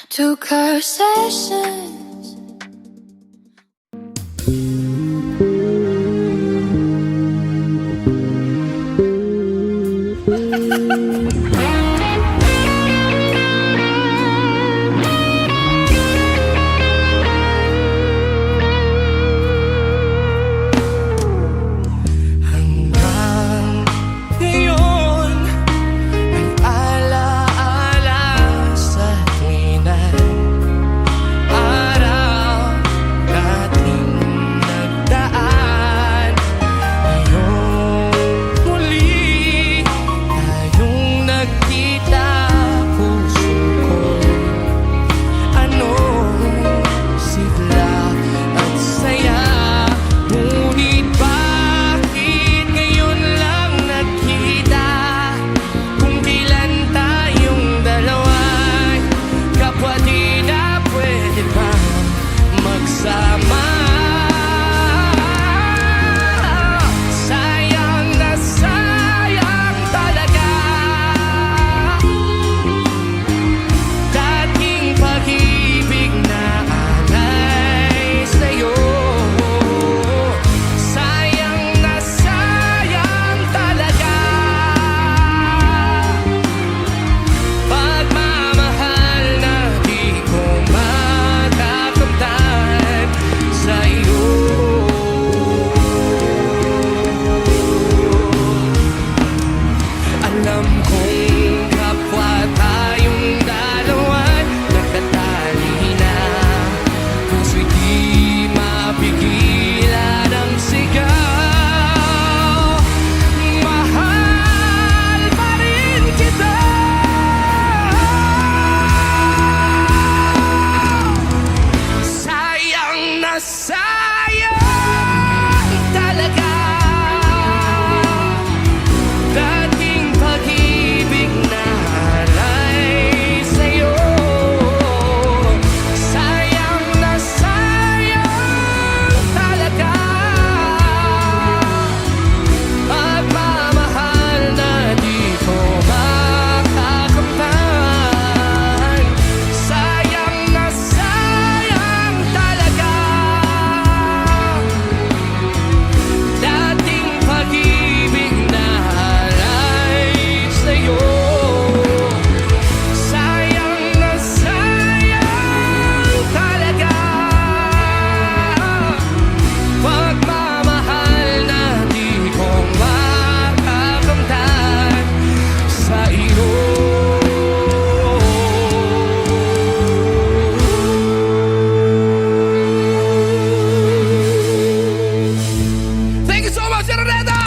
Took her sessions. Hanggang ngayon ay alaala sa tuwing araw nating nagdaan. Ngayong muli tayong nagkita, puso ko'y anong sigla at saya. Ngunit bakit ngayon lang nagkita, kung kailan tayong dalawa'y kapatid na pwede pa magsama? Sayang na sayang talaga dating pag-ibig na alay sa'yo. Sayang na sayang talaga pagmamahal na di ko matakamtan sa'yo. Alam kong kapwa tayong dalawa'y nakatali na, puso'y di mapigilan ang sigaw. Mahal pa rin kita. Sayang na sayang talaga dating pag-ibig na alay sa'yo. Sayang na sayang talaga pagmamahal na di ko makakamtan. Sayang na sayang talaga dating pag-ibig na alay sa'yo. Sayang na sayang talaga pagmamahal na di ko makakamtan sa iyo. Thank you so much, Araneta!